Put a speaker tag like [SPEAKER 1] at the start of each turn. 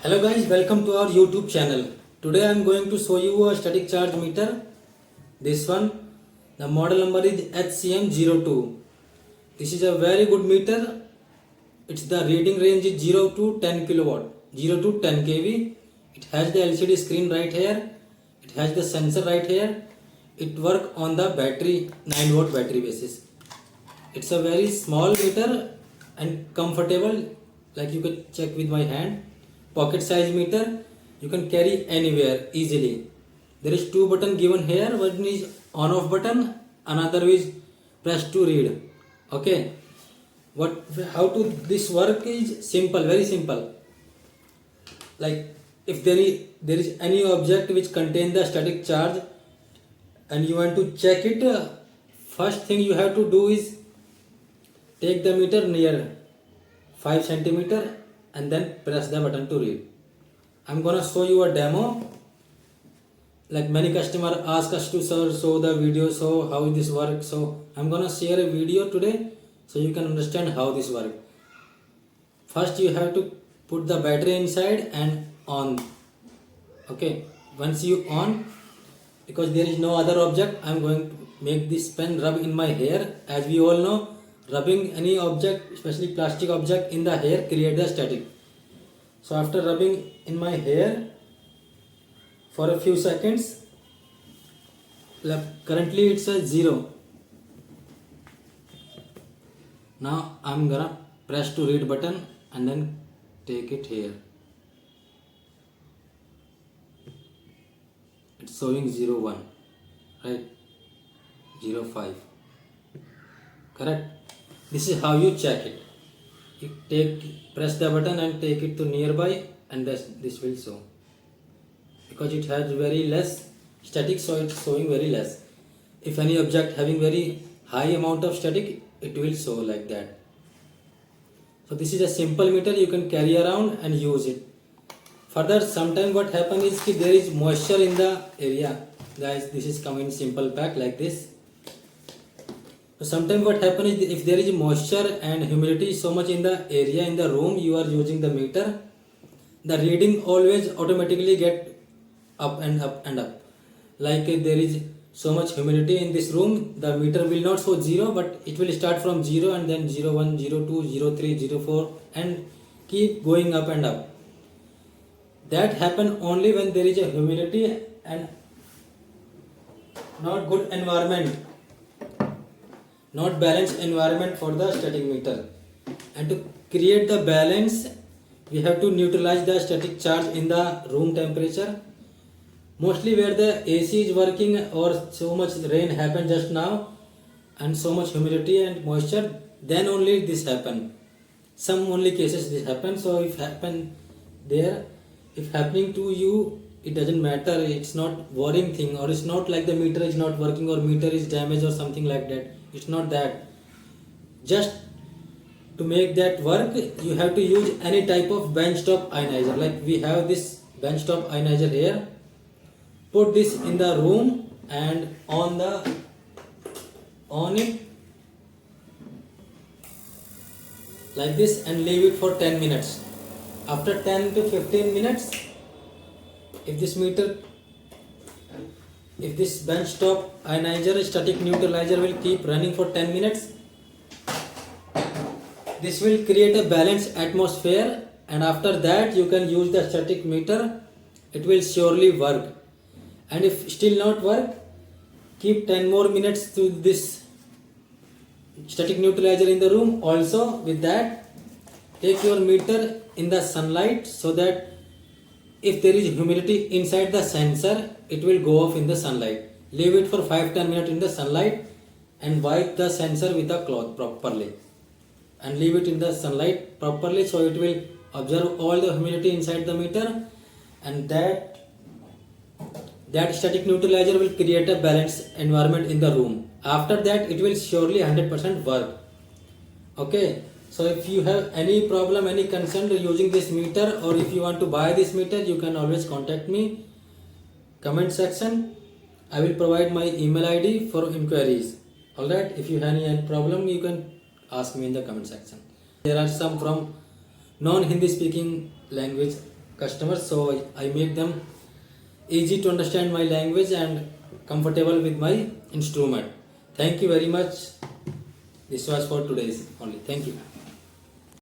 [SPEAKER 1] Hello guys, welcome to our YouTube channel. Today I am going to show you a static charge meter. This one, the model number is HCM02. This is a very good meter. It's the reading range is 0 to 10 kilowatt, 0 to 10 kV. It has the LCD screen right here. It has the sensor right here. It works on the battery 9 watt battery basis. It's a very small meter and comfortable, like you can check with my hand. Pocket size meter, you can carry anywhere easily. There is two button given here. One is on off button, another is press to read. Okay, how to this work is simple, very simple. Like if there is any object which contain the static charge and you want to check it, first thing you have to do is take the meter near 5 centimeter and then press the button to read. I'm gonna show you a demo. Like many customers ask us to show the video, so how this works. So I'm gonna share a video today so you can understand how this works. First you have to put the battery inside and on. Okay, once you on, because there is no other object, I'm going to make this pen rub in my hair. As we all know, rubbing any object, especially plastic object in the hair, create the static. So after rubbing in my hair for a few seconds, currently it's a 0. Now I'm gonna press to read button and then take it here. It's showing 01, right? 05. Correct? This is how you check it. You press the button and take it to nearby, and this will show. Because it has very less static, so it's showing very less. If any object having very high amount of static, it will show like that. So this is a simple meter, you can carry around and use it. Further, sometimes what happens is that there is moisture in the area. Guys, this is coming in simple pack like this. So sometimes what happens is if there is moisture and humidity so much in the area, in the room you are using the meter, the reading always automatically get up and up and up. Like if there is so much humidity in this room, the meter will not show 0, but it will start from 0 and then 01, 02, 03, 04 and keep going up and up. That happen only when there is a humidity and not good environment, not balanced environment for the static meter. And to create the balance, we have to neutralize the static charge in the room temperature. Mostly where the AC is working or so much rain happened just now and so much humidity and moisture, then only this happen. Some only cases this happen. So if happen there, if happening to you, it doesn't matter. It's not worrying thing, or it's not like the meter is not working or meter is damaged or something like that. It's not that. Just to make that work, you have to use any type of benchtop ionizer. Like we have this benchtop ionizer here. Put this in the room and on it like this and leave it for 10 minutes. After 10 to 15 minutes, if this benchtop ionizer static neutralizer will keep running for 10 minutes, this will create a balanced atmosphere, and after that you can use the static meter. It will surely work. And if still not work, keep 10 more minutes to this static neutralizer in the room. Also with that, take your meter in the sunlight so that if there is humidity inside the sensor, it will go off in the sunlight. Leave it for 5-10 minutes in the sunlight and wipe the sensor with a cloth properly. And leave it in the sunlight properly so it will observe all the humidity inside the meter, and that static neutralizer will create a balanced environment in the room. After that, it will surely 100% work. Okay. So if you have any problem, any concern using this meter, or if you want to buy this meter, you can always contact me. Comment section, I will provide my email ID for inquiries. Alright, if you have any problem, you can ask me in the comment section. There are some from non-Hindi speaking language customers, so I make them easy to understand my language and comfortable with my instrument. Thank you very much. This was for today's only. Thank you.